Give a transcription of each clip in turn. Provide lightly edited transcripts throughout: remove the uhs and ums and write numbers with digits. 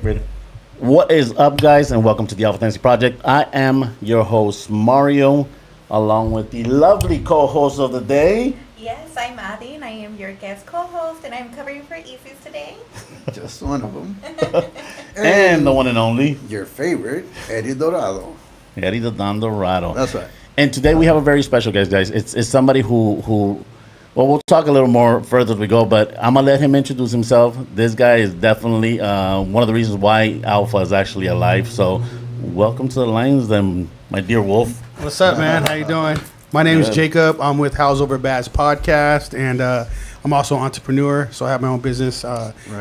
Ready? What is up, guys, and welcome to the Alpha Dynasty Project. I am your host, Mario, along with the lovely co-host of the day. Yes, I'm Adi, and I am your guest co-host, and I'm covering for Isis today. Just one of them. and the one and only, your favorite, Eddie Dorado. Eddie the Don Dorado. That's right. And today we have a very special guest, guys. It's somebody who well, we'll talk a little more further as we go, but I'm going to let him introduce himself. This guy is definitely one of the reasons why Alpha is actually alive. So welcome to the Lions, then, my dear Wolf. What's up, man? How you doing? My name is Jacob. I'm with How's Over Bad's podcast, and I'm also an entrepreneur, so I have my own business,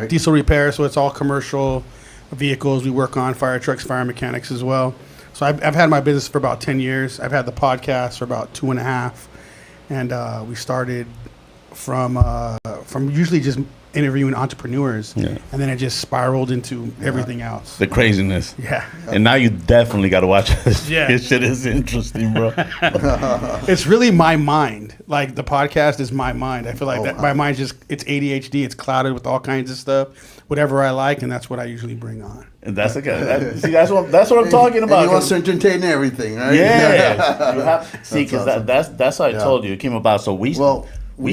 diesel repair, so it's all commercial vehicles we work on, fire trucks, fire mechanics as well. So I've had my business for about 10 years. I've had the podcast for about 2.5, and we started from usually just interviewing entrepreneurs, and then it just spiraled into everything else. The craziness. Yeah. And now you definitely got to watch this. Yeah. This shit is interesting, bro. It's really my mind. Like, the podcast is my mind. I feel like that my mind's just, it's ADHD. It's clouded with all kinds of stuff, whatever I like, and that's what I usually bring on. And that's okay. See, that's what I'm talking about. And he wants to entertain everything, right? Yeah. You have, see, because that's how I told you it came about. So we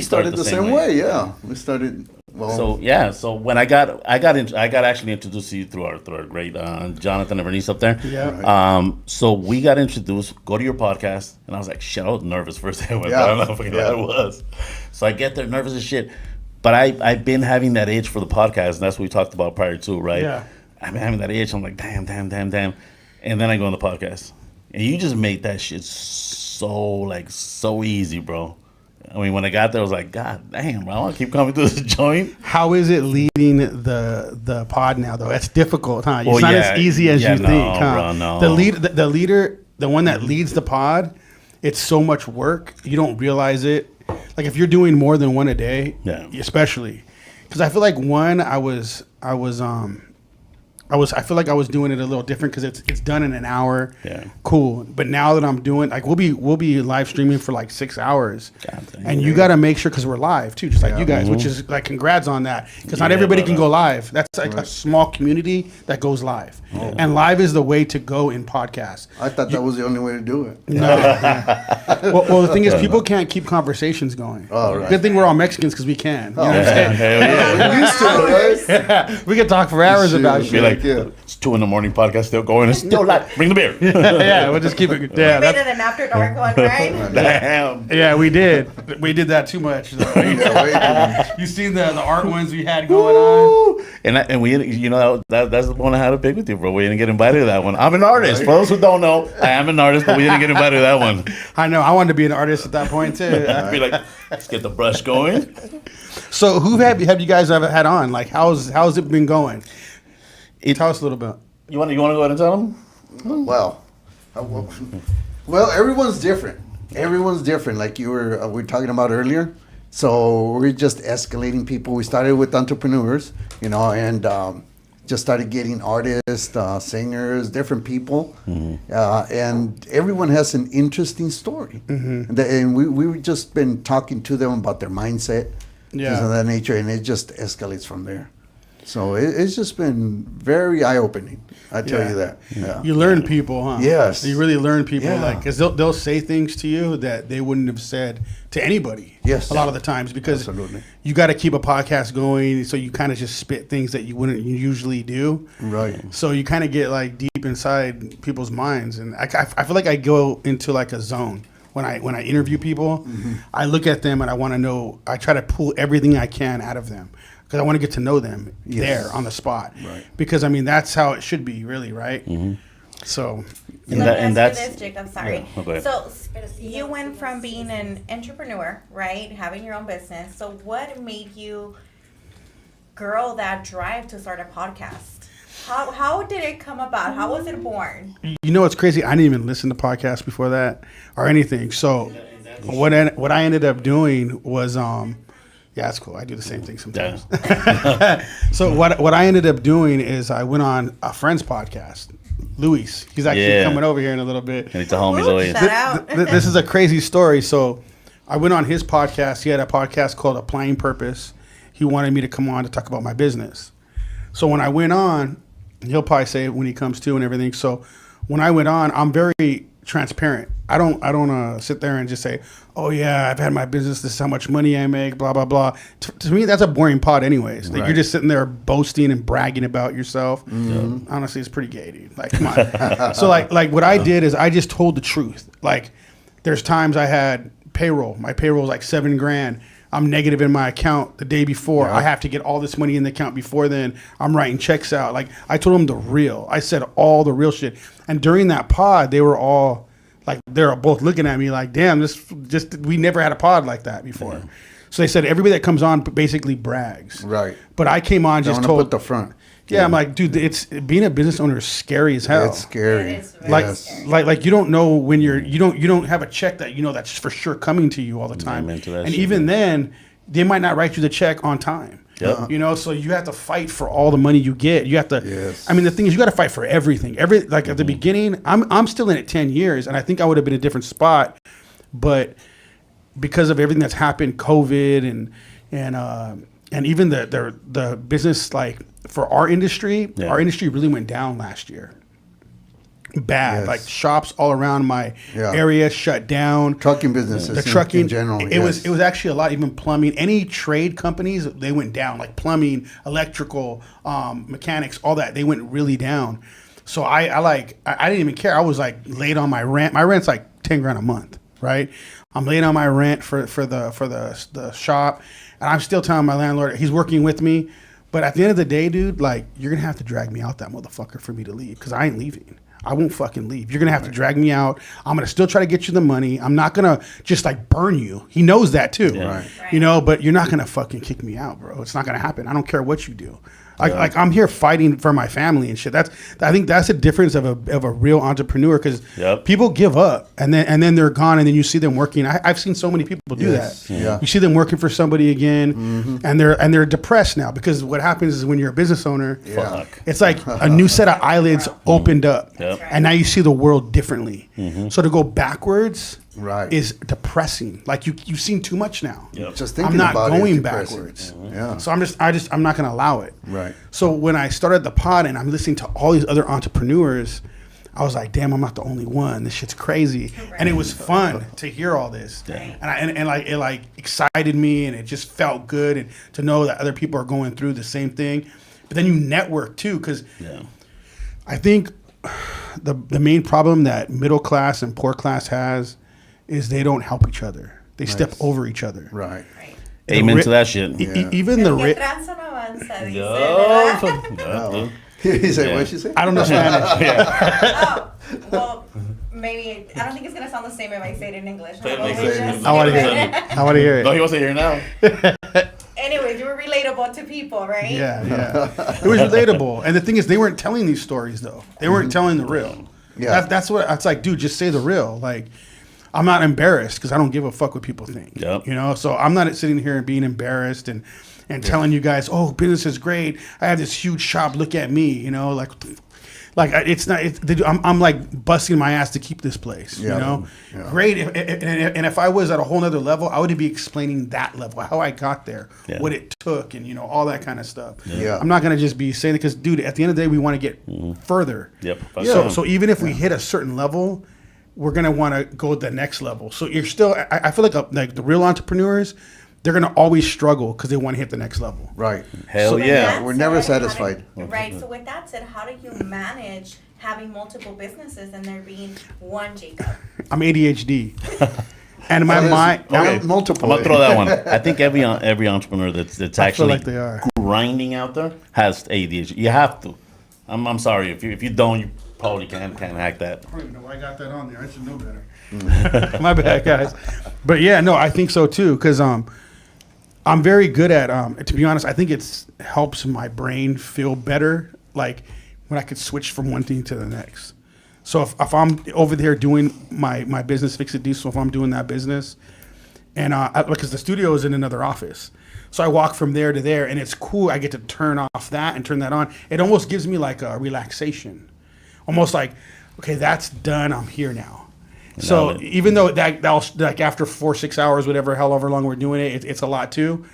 started the same way. Yeah, we started. Well, so when I got actually introduced to you through our great Jonathan and Bernice up there. Yeah. Right. So we got introduced. Go to your podcast, and I was like, shit, I was nervous first day I went. I don't know how I was. So I get there nervous as shit, but I've been having that itch for the podcast, and that's what we talked about prior to, right? Yeah. I've been having that itch. I'm like, damn, and then I go on the podcast, and you just made that shit so easy, bro. I mean, when I got there, I was like, God damn, bro, I want to keep coming to this joint. How is it leading the pod now, though? That's difficult, huh? It's not as easy as you think, huh? Bro, no. The leader, the one that leads the pod, it's so much work. You don't realize it. Like, if you're doing more than one a day, especially, because I feel like I feel like I was doing it a little different because it's done in an hour. Yeah. Cool. But now that I'm doing, like, we'll be live streaming for like 6 hours. And you got to make sure, because we're live too, just like you guys, which is like, congrats on that. Because not everybody can go live. That's like a small community that goes live. Oh. And live is the way to go in podcasts. I thought that was the only way to do it. No. Well, the thing is, people can't keep conversations going. Oh, right. Good thing we're all Mexicans, because we can. You know what I'm saying? We're used to it, right? We can talk for hours about shit. Like, it's 2 a.m. podcast, still going. It's still live. Bring the beer. Yeah, we'll just keep it. Yeah, we made it an after dark one, right? Damn. Yeah, we did. We did that too much. You seen the art ones we had going on? And we, you know, that's the one I had to pick with you, bro. We didn't get invited to that one. I'm an artist. For those who don't know, I am an artist, but we didn't get invited to that one. I know. I wanted to be an artist at that point too. I'd be like, let's get the brush going. So, who have you guys ever had on? Like, how's it been going? Tell us a little bit. You want to go ahead and tell them? Well, everyone's different. Everyone's different. Like we were talking about earlier. So we're just escalating people. We started with entrepreneurs, you know, and just started getting artists, singers, different people, and everyone has an interesting story. And we've just been talking to them about their mindset, things of that nature, and it just escalates from there. So it's just been very eye-opening. I tell you that. Yeah. You learn people, huh? Yes. You really learn people, like, because they'll say things to you that they wouldn't have said to anybody. Yes. A lot of the times, because you got to keep a podcast going, so you kind of just spit things that you wouldn't usually do. Right. So you kind of get like deep inside people's minds, and I feel like I go into like a zone. When I interview people, I look at them and I want to know. I try to pull everything I can out of them, because I want to get to know them there on the spot. Right. Because, I mean, that's how it should be, really, right? So, and that's this, Jake. I'm sorry. Yeah. Okay. So you went from being an entrepreneur, right, having your own business. So what made you girl that drive to start a podcast? How did it come about? How was it born? You know, it's crazy. I didn't even listen to podcasts before that or anything. So what I ended up doing was, yeah, that's cool. I do the same thing sometimes. Yeah. So what I ended up doing is I went on a friend's podcast, Luis. He's actually coming over here in a little bit. And it's a homie's always. This is a crazy story. So I went on his podcast. He had a podcast called Applying Purpose. he wanted me to come on to talk about my business. So when I went on, he'll probably say it when he comes to and everything. So when I went on, I'm very transparent. I don't sit there and just say, oh yeah, I've had my business, this is how much money I make, blah blah blah. To me, that's a boring pod anyways. Like, you're just sitting there boasting and bragging about yourself. Honestly, it's pretty gay, dude. Like, come on. So like what I did is I just told the truth. Like, there's times I had payroll. My payroll was like $7,000. I'm negative in my account the day before. I have to get all this money in the account before then. I'm writing checks out. Like, I told them the real. I said all the real shit. And during that pod, they were all like, they're both looking at me like, damn, we never had a pod like that before. Yeah. So they said everybody that comes on basically brags. Right. But I came on just told. Put the front. Yeah, I'm like, dude, it's being a business owner is scary as hell. It's scary. It is very scary. Like you don't know when you don't have a check that you know that's for sure coming to you all the time. And even then, they might not write you the check on time. Yep. You know, so you have to fight for all the money you get. You have to. Yes. I mean, the thing is, you got to fight for everything. At the beginning, I'm still in it 10 years, and I think I would have been in a different spot, but because of everything that's happened, COVID and even the business, like for our industry really went down last year. Bad. Yes. Like shops all around my area shut down. Trucking businesses, the trucking in general. It was actually a lot. Even plumbing, any trade companies, they went down. Like plumbing, electrical, mechanics, all that, they went really down. So I didn't even care. I was like late on my rent. My rent's like $10,000 a month, right? I'm late on my rent for the shop, and I'm still telling my landlord he's working with me. But at the end of the day, dude, like, you're gonna have to drag me out that motherfucker for me to leave, because I ain't leaving. I won't fucking leave. You're gonna have to drag me out. I'm gonna still try to get you the money. I'm not gonna just like burn you. He knows that too. Yeah. Right. You know, but you're not gonna fucking kick me out, bro. It's not gonna happen. I don't care what you do. Like I'm here fighting for my family and shit. I think that's the difference of a real entrepreneur, because people give up and then they're gone, and then you see them working. I've seen so many people do that. Yeah. You see them working for somebody again, and they're depressed now, because what happens is when you're a business owner, it's like a new set of eyelids opened up, and now you see the world differently. So to go backwards is depressing. Like you've seen too much now. Just thinking I'm not about going it backwards. Yeah. So I'm not going to allow it. Right. So when I started the pod and I'm listening to all these other entrepreneurs, I was like, damn, I'm not the only one. This shit's crazy. And it was fun to hear all this. And it like excited me, and it just felt good, and to know that other people are going through the same thing. But then you network too, because I think the main problem that middle class and poor class has is they don't help each other. They step over each other. Right. Amen to that shit. Even the rich. He said, what'd she say? I don't know Spanish. Oh, well, maybe I don't think it's gonna sound the same if I say it in English. I want to hear it. I want to hear it. No, he wants to hear it now. Anyways, you were relatable to people, right? Yeah. It was relatable. And the thing is, they weren't telling these stories, though. They weren't telling the real. Yeah. That's what it's like, dude, just say the real. Like, I'm not embarrassed, because I don't give a fuck what people think. Yep. You know, so I'm not sitting here and being embarrassed and telling you guys, oh, business is great. I have this huge shop. Look at me. You know, like it's not. I'm like busting my ass to keep this place. You know, great. If I was at a whole nother level, I would be explaining that level, how I got there, what it took, and all that kind of stuff. Yeah. I'm not gonna just be saying it, because, dude, at the end of the day, we want to get further. Yep. So even if we hit a certain level, we're gonna want to go to the next level. So you're still. I feel like the real entrepreneurs, they're going to always struggle because they want to hit the next level. Right. Hell yeah. We're never satisfied. Right. So with that said, how do you manage having multiple businesses and there being one Jacob? I'm ADHD. And my mind... multiple. I'm going to throw that one. I think every entrepreneur that's actually like they are grinding out there has ADHD. You have to. I'm sorry. If you don't, you probably can't hack that. I don't even know why I got that on there. I should know better. My bad, guys. But yeah, no, I think so too, because I'm very good at, to be honest, I think it helps my brain feel better, like when I could switch from one thing to the next. So if I'm over there doing my business, Fix It Diesel, if I'm doing that business, and because the studio is in another office, so I walk from there to there, and it's cool. I get to turn off that and turn that on. It almost gives me like a relaxation, almost like, okay, that's done. I'm here now. So even though that like after 4-6 hours, whatever, however long we're doing it, it's a lot too.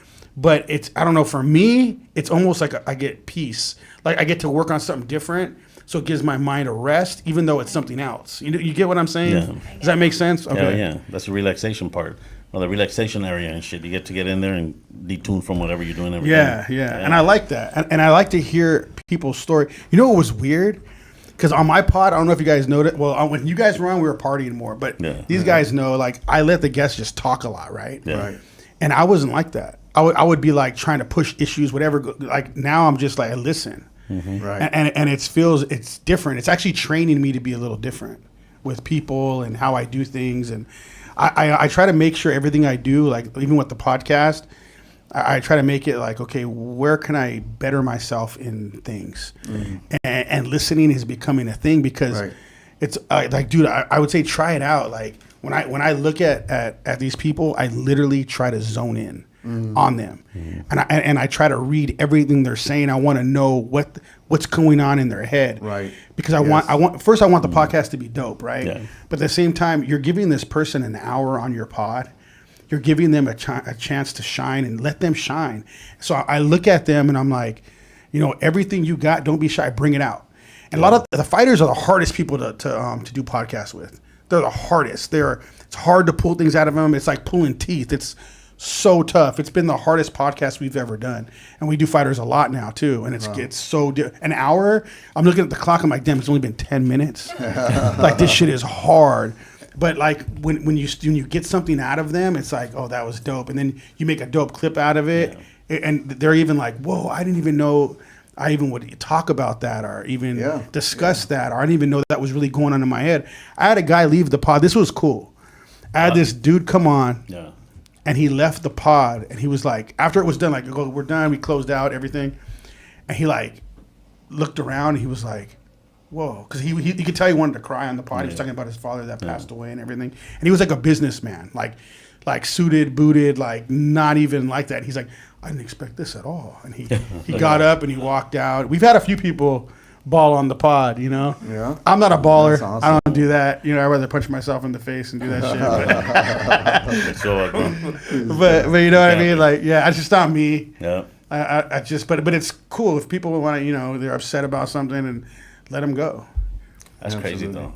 But I don't know, for me, it's almost like I get peace. Like I get to work on something different. So it gives my mind a rest, even though it's something else. You get what I'm saying? Yeah. Does that make sense? Okay. Yeah. That's the relaxation part. Well, the relaxation area and shit. You get to get in there and detune from whatever you're doing every day. Yeah. And I like that. And I like to hear people's story. You know what was weird? Because on my pod, I don't know if you guys know that. Well, when you guys were on, we were partying more. But these guys know, like, I let the guests just talk a lot, right? Yeah. Right. And I wasn't like that. I would be like trying to push issues, whatever. Like now I'm just like, I listen. Mm-hmm. Right. And it's different. It's actually training me to be a little different with people and how I do things. And I try to make sure everything I do, like even with the podcast, I try to make it like, okay, where can I better myself in things? Mm-hmm. And listening is becoming a thing because it's like, dude, I would say try it out. Like when I look at these people, I literally try to zone in on them, and I try to read everything they're saying. I want to know what's going on in their head, Right? Because I want the podcast to be dope, right? Yeah. But at the same time, you're giving this person an hour on your pod. You're giving them a chance to shine and let them shine. So I look at them and I'm like, everything you got, don't be shy, bring it out. And a lot of the fighters are the hardest people to do podcasts with. They're the hardest. It's hard to pull things out of them. It's like pulling teeth. It's so tough. It's been the hardest podcast we've ever done. And we do fighters a lot now too. And it's so an hour. I'm looking at the clock. I'm like, damn, it's only been 10 minutes. Like this shit is hard. But like when you get something out of them, it's like, oh, that was dope. And then you make a dope clip out of it. Yeah. And they're even like, whoa, I didn't even know I even would talk about that or even discuss that. Or I didn't even know that was really going on in my head. I had a guy leave the pod. This was cool. I had this dude come on. Yeah. And he left the pod, and he was like, after it was done, like, oh, we're done, we closed out everything. And he like looked around, and he was like, whoa, because he could tell he wanted to cry on the pod. He was talking about his father that passed away and everything. And he was like a businessman, like suited, booted, like not even like that. He's like, I didn't expect this at all. And he got up and he walked out. We've had a few people ball on the pod, Yeah. I'm not a baller. Awesome. I don't do that. I'd rather punch myself in the face and do that shit. But you know what I mean? Like, it's just not me. Yeah. I just, but it's cool if people want to, they're upset about something and let them go. That's crazy though.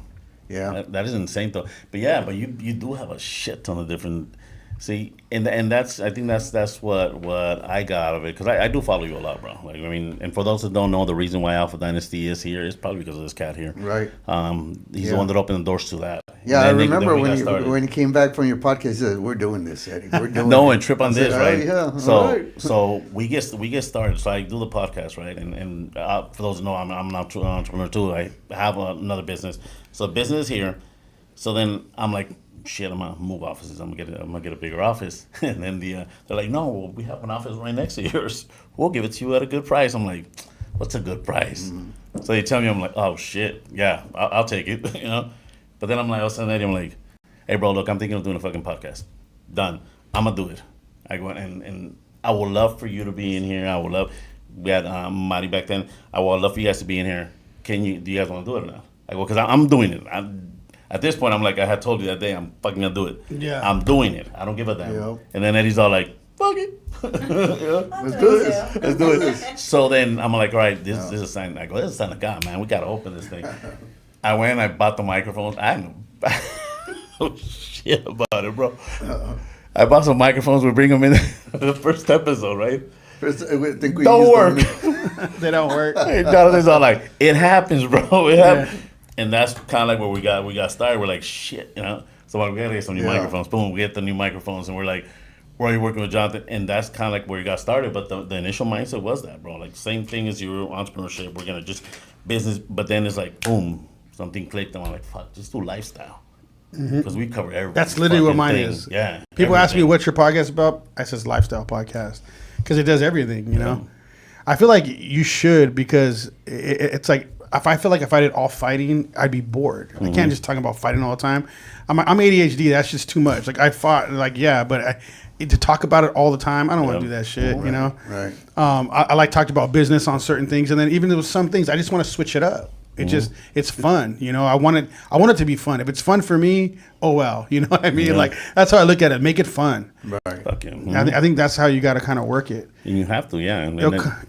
Yeah. That is insane though. But you do have a shit ton of different. See, and I think that's what I got out of it, because I do follow you a lot, bro. Like, I mean, and for those that don't know, the reason why Alpha Dynasty is here is probably because of this cat here. Right. He's the one that opened the doors to that. Yeah, I remember when you came back from your podcast, he said, "We're doing this, Eddie. We're doing no, and trip on this, right? Yeah. So we get started. So I do the podcast, right? And for those who know, I'm an entrepreneur too. I have another business. So the business is here. So then I'm like, shit, I'm gonna move offices. I'm gonna get a bigger office. And then they're like, no, well, we have an office right next to yours. We'll give it to you at a good price. I'm like, what's a good price? Mm-hmm. So they tell me, I'm like, oh shit, yeah, I'll take it, But then I'm like, I'm like, hey bro, look, I'm thinking of doing a fucking podcast. Done. I'm gonna do it. I go and I would love for you to be in here. We had Marty back then. I would love for you guys to be in here. Do you guys want to do it or not? I go, because I'm doing it. At this point, I'm like, I had told you that day, I'm fucking gonna do it. Yeah. I'm doing it. I don't give a damn. Yep. And then Eddie's all like, fuck it. Let's do this. Let's do it. So then I'm like, all right, this is a sign. I go, this is a sign of God, man. We gotta open this thing. I went and I bought the microphones. I know shit about it, bro. I bought some microphones. We bring them in the first episode, right? Don't work. They don't work. Jonathan's all like, it happens, bro. It happens. Yeah. And that's kind of like where we got started. We're like, shit, So we gotta get some new microphones. Boom, we get the new microphones, and we're like, where are you working with Jonathan? And that's kind of like where we got started. But the initial mindset was that, bro. Like, same thing as your entrepreneurship. We're gonna just business, but then it's like, boom, something clicked, and I'm like, fuck, just do lifestyle. Because we cover everything. That's literally what mine is. Yeah. People ask me, what's your podcast about? I says lifestyle podcast, because it does everything. I feel like you should, because it's like, if I feel like if I did all fighting, I'd be bored. Mm-hmm. I can't just talk about fighting all the time. I'm ADHD. That's just too much. Like, I fought, but to talk about it all the time, I don't want to do that shit. Right. I like talked about business on certain things, and then even there was some things I just want to switch it up. It just, it's fun. You know, I want it to be fun. If it's fun for me, oh well. You know what I mean? Yeah. Like, that's how I look at it. Make it fun. Right. Fuck yeah. I think that's how you got to kind of work it. And you have to, yeah. And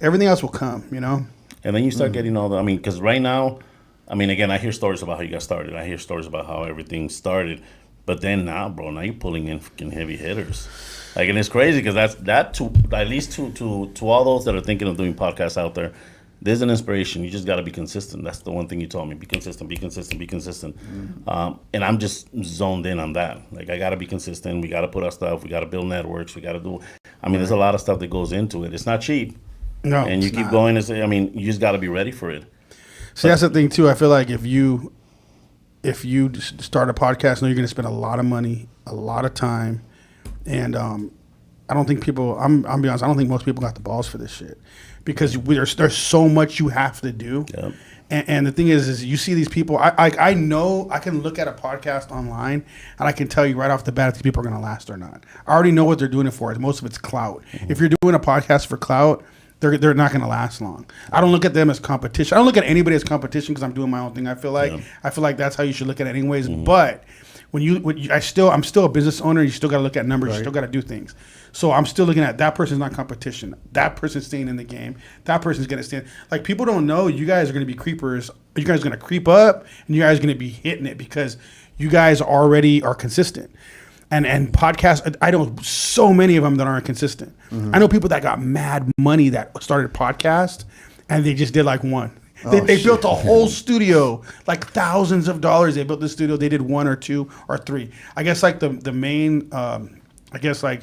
Everything else will come, you know? and then you start getting all the, I mean, because right now, I mean, again, I hear stories about how you got started. I hear stories about how everything started. But then now, bro, now you're pulling in fucking heavy hitters. Like, and it's crazy because that to at least to all those that are thinking of doing podcasts out there, there's an inspiration. You just got to be consistent. That's the one thing you told me. Be consistent, be consistent, be consistent. And I'm just zoned in on that. Like, I got to be consistent. We got to put our stuff. We got to build networks. We got to do, I mean, there's a lot of stuff that goes into it. It's not cheap. No, and you keep going and say, I mean, you just got to be ready for it. See, that's the thing too. I feel like if you start a podcast, know you're going to spend a lot of money, a lot of time, and I don't think people. I'm be honest. I don't think most people got the balls for this shit because there's so much you have to do. Yep. And the thing is you see these people. I know I can look at a podcast online and I can tell you right off the bat if these people are going to last or not. I already know what they're doing it for. Most of it's clout. Mm-hmm. If you're doing a podcast for clout, they're not going to last long. I don't look at them as competition. I don't look at anybody as competition because I'm doing my own thing. I feel like that's how you should look at it anyways. Mm-hmm. But I'm still a business owner. You still got to look at numbers. Right. You still got to do things. So I'm still looking at that person's not competition. That person's staying in the game. That person's going to stand. Like, people don't know you guys are going to be creepers. You guys are going to creep up and you guys are going to be hitting it because you guys already are consistent. And podcasts, I know so many of them that aren't consistent. Mm-hmm. I know people that got mad money that started podcasts and they just did like one. They built a whole studio, like thousands of dollars. They built this studio. They did one or two or three. I guess like the main, like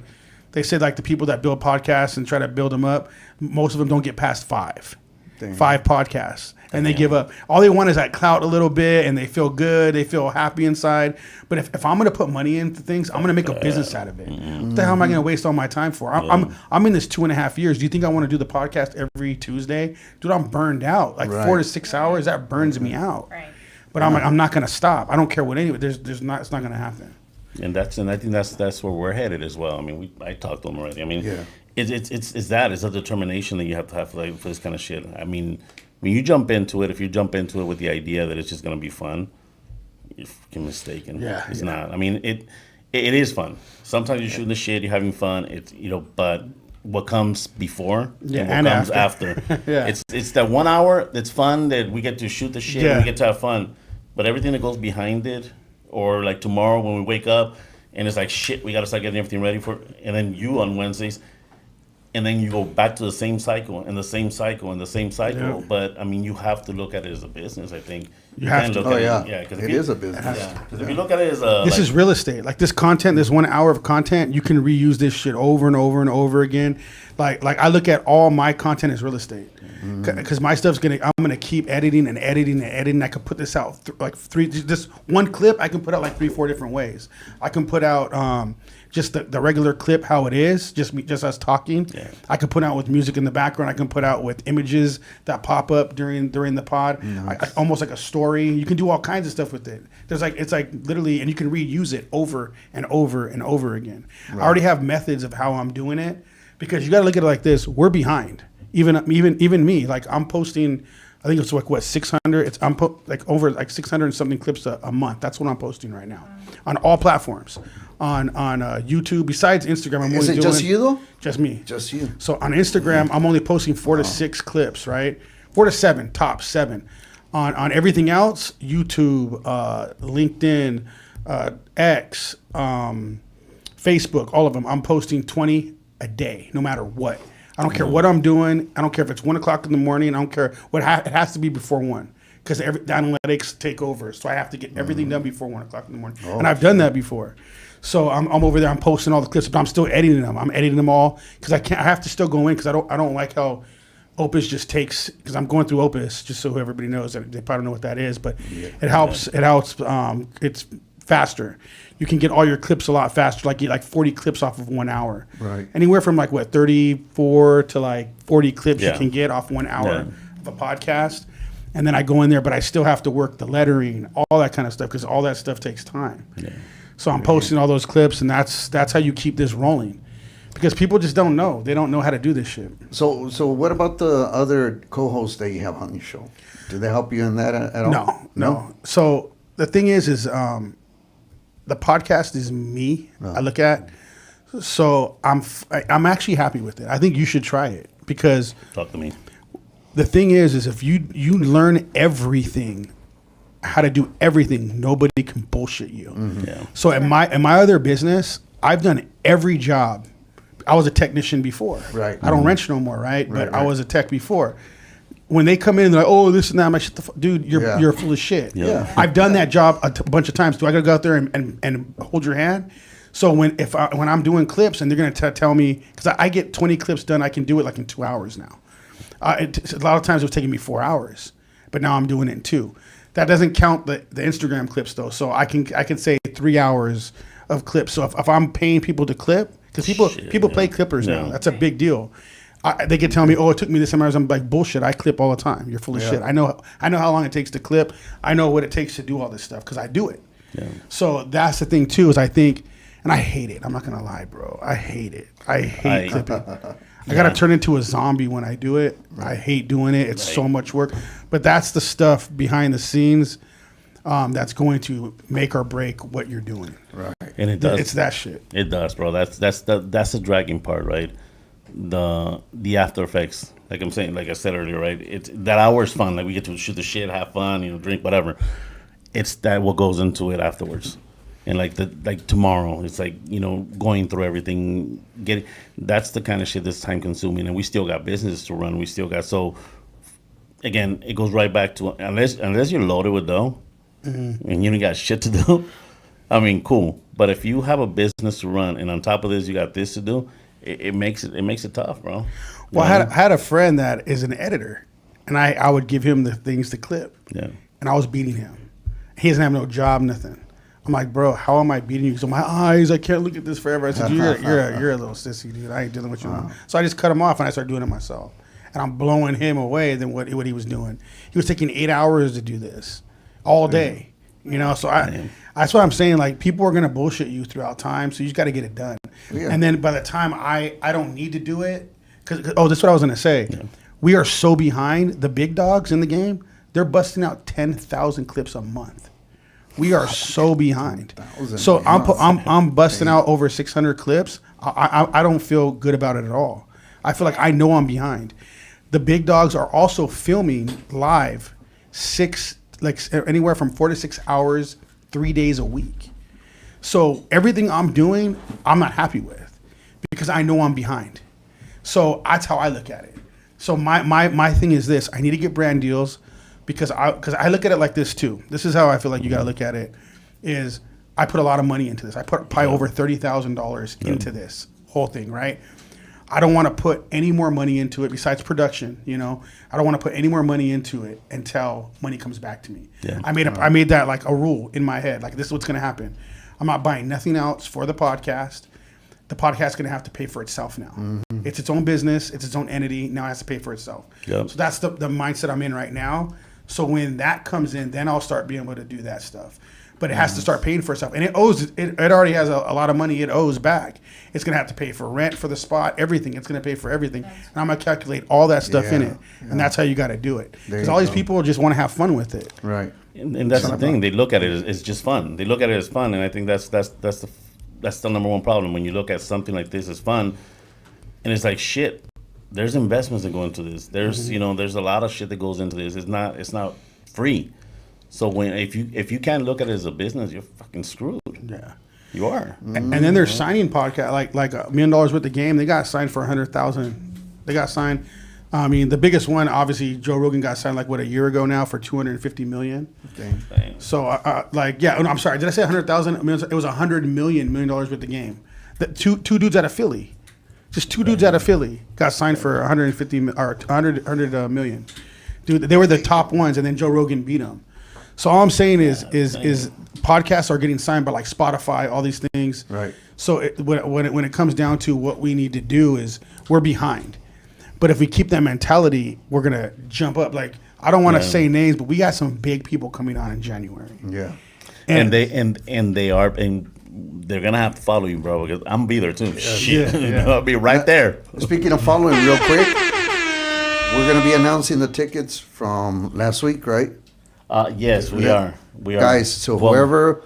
they said like the people that build podcasts and try to build them up, most of them don't get past 5 podcasts. And they give up. All they want is that clout a little bit, and they feel good. They feel happy inside. But if I'm going to put money into things, I'm going to make a business out of it. What the hell am I going to waste all my time for? I'm in this 2.5 years. Do you think I want to do the podcast every Tuesday? Dude, I'm burned out. Like 4 to 6 hours, that burns me out. Right. But I'm not going to stop. I don't care what anyone. It's not going to happen. And I think that's where we're headed as well. I mean, I talked to them already. I mean, it's a determination that you have to have for this kind of shit. I mean, when you jump into it, if you jump into it with the idea that it's just going to be fun, you're fucking mistaken. It's not. I mean, it is fun. Sometimes you're shooting the shit, you're having fun. It's but what comes before and what comes after. It's that 1 hour that's fun that we get to shoot the shit and we get to have fun. But everything that goes behind it, or like tomorrow when we wake up and it's like shit, we got to start getting everything ready for it. And then you on Wednesdays. And then you go back to the same cycle and the same cycle and the same cycle. Yeah. But, I mean, you have to look at it as a business, I think. You have to. It is a business. Because if you look at it as a... This is real estate. Like, this content, this 1 hour of content, you can reuse this shit over and over and over again. Like I look at all my content as real estate. Because my stuff's I'm going to keep editing and editing and editing. I can put this out, this one clip, I can put out like 3-4 different ways. I can put out... just the regular clip, how it is, just us talking. Yeah. I can put out with music in the background. I can put out with images that pop up during the pod. Nice. Almost like a story. You can do all kinds of stuff with it. It's like literally, and you can reuse it over and over and over again. Right. I already have methods of how I'm doing it because you got to look at it like this. We're behind. Even me. Like, I'm posting. I think it's like 600. Over 600 and something clips a month. That's what I'm posting right now on all platforms. On YouTube, besides Instagram, I'm Is only it just you though? Just me. Just you. So on Instagram, I'm only posting 4 to 6 clips, right? 4 to 7, top 7. On everything else, YouTube, LinkedIn, X, Facebook, all of them, I'm posting 20 a day, no matter what. I don't care what I'm doing. I don't care if it's 1 o'clock in the morning. I don't care what it has to be before 1. Because the analytics take over, so I have to get everything done before 1 o'clock in the morning, and I've done that before. So I'm over there. I'm posting all the clips, but I'm still editing them. I'm editing them all because I have to still go in because I don't like how Opus just takes, because I'm going through Opus just so everybody knows that they probably know what that is, but it helps. It helps. It's faster. You can get all your clips a lot faster. Like, you get like 40 clips off of 1 hour. Right. Anywhere from 34 to 40 clips you can get off 1 hour of a podcast. And then I go in there, but I still have to work the lettering, all that kind of stuff, because all that stuff takes time. Yeah. So I'm posting all those clips, and that's how you keep this rolling. because people just don't know. They don't know how to do this shit. So what about the other co-hosts that you have on your show? Do they help you in that at all? No. So the thing is the podcast is me. No. I look at. So I'm actually happy with it. I think you should try it because Talk to me. the thing is if you learn everything, how to do everything, nobody can bullshit you. Mm-hmm. Yeah. So in my other business, I've done every job. I was a technician before. Right. I don't wrench no more, right? Right, But I right. was a tech before. When they come in, they're like, "Oh, this and that." I'm like, "Shut the dude, Yeah. you're full of shit." Yeah. I've done that job a bunch of times. Do I gotta go out there and hold your hand? So when I'm doing clips and they're gonna tell me, because I get 20 clips done, I can do it like in 2 hours now. A lot of times it was taking me 4 hours, but now I'm doing it in 2. That doesn't count the Instagram clips though. So I can say 3 hours of clips. So if I'm paying people to clip, because people play clippers now, Yeah. that's a big deal. They can tell me, "Oh, it took me this many hours." I'm like, "Bullshit! I clip all the time. You're full of Yeah. shit. I know how long it takes to clip. I know what it takes to do all this stuff because I do it." Yeah. So that's the thing too. Is I think, and I hate it. I'm not gonna lie, bro. I hate it. I hate clipping. I gotta turn into a zombie when I do it. I hate doing it. It's so much work. But that's the stuff behind the scenes that's going to make or break what you're doing. Right. And it does. It's that shit. It does, bro. That's the dragging part, right? The after effects. Like I'm saying, like I said earlier, right? It's that hour is fun. Like we get to shoot the shit, have fun, drink, whatever. It's that what goes into it afterwards. And like tomorrow, it's like, going through everything, that's the kind of shit that's time consuming, and we still got business to run. We still got, so again, it goes right back to, unless you're loaded with dough and you ain't got shit to do, I mean, cool. But if you have a business to run and on top of this, you got this to do, it makes it tough, bro. Well, I had a friend that is an editor, and I would give him the things to clip, Yeah. and I was beating him. He doesn't have no job, nothing. I'm like, "Bro, how am I beating you? Because my eyes, I can't look at this forever." I said, "You're a little sissy, dude. I ain't dealing with you." So I just cut him off and I started doing it myself. And I'm blowing him away than what he was doing. He was taking 8 hours to do this all day. So that's what I'm saying. Like, people are gonna bullshit you throughout time, so you just got to get it done. Yeah. And then by the time I don't need to do it, because that's what I was gonna say. Yeah. We are so behind. The big dogs in the game, they're busting out 10,000 clips a month. We are so behind. So I'm busting out over 600 clips. I don't feel good about it at all. I feel like I know I'm behind. The big dogs are also filming live anywhere from 4 to 6 hours, 3 days a week. So everything I'm doing, I'm not happy with because I know I'm behind. So that's how I look at it. So my thing is this: I need to get brand deals. Because I look at it like this too. This is how I feel like you got to look at it. Is I put a lot of money into this. I put probably over $30,000 into this whole thing, right? I don't want to put any more money into it besides production. I don't want to put any more money into it until money comes back to me. Yeah. I made that like a rule in my head. Like, this is what's going to happen. I'm not buying nothing else for the podcast. The podcast is going to have to pay for itself now. Mm-hmm. It's its own business. It's its own entity. Now it has to pay for itself. Yep. So that's the mindset I'm in right now. So when that comes in, then I'll start being able to do that stuff. But it has to start paying for itself. And it already has a lot of money it owes back. It's going to have to pay for rent for the spot, everything. It's going to pay for everything. And I'm going to calculate all that stuff in it. Yeah. And that's how you got to do it. Because all these people just want to have fun with it. Right. And that's the thing. They look at it as just fun. They look at it as fun. And I think that's the number one problem. When you look at something like this as fun, and it's like, shit. There's investments that go into this. There's there's a lot of shit that goes into this. It's not free. So if you can't look at it as a business, you're fucking screwed. Yeah, you are. And then there's signing podcast like $1 million worth of game. They got signed for 100,000. They got signed. I mean, the biggest one, obviously, Joe Rogan got signed a year ago now for $250 million. Dang. So I'm sorry. Did I say 100,000? I mean, it was $100 million worth of game. The two dudes out of Philly. Just two dudes out of Philly got signed for 100 million. Dude, they were the top ones, and then Joe Rogan beat them. So all I'm saying is podcasts are getting signed by like Spotify, all these things. Right. So when it comes down to what we need to do is we're behind. But if we keep that mentality, we're gonna jump up. Like, I don't want to say names, but we got some big people coming on in January. Yeah. And they are, and they're gonna have to follow you, bro. Because I'm gonna be there too. Shit, yeah. I'll be right there. Speaking of following, real quick, we're gonna be announcing the tickets from last week, right? Yes, we Yeah. are. We are. Guys, so Well, whoever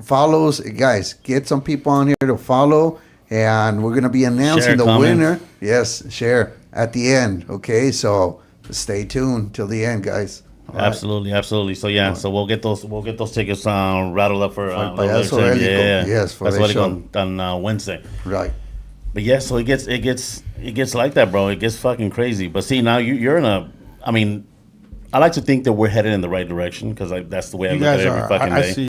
follows, guys, get some people on here to follow, and we're gonna be announcing Share, the comment. winner. Yes, share at the end. Okay, so stay tuned till the end, guys. All right. Absolutely. So yeah, so we'll get those tickets rattled up for el payaso Hélico. Yes, for that's the what show. on Wednesday. Right. But yeah, so it gets like that, bro. It gets fucking crazy. But see, now you're in a. I mean, I like to think that we're headed in the right direction because that's the way I You look at guys it every are. fucking I day. see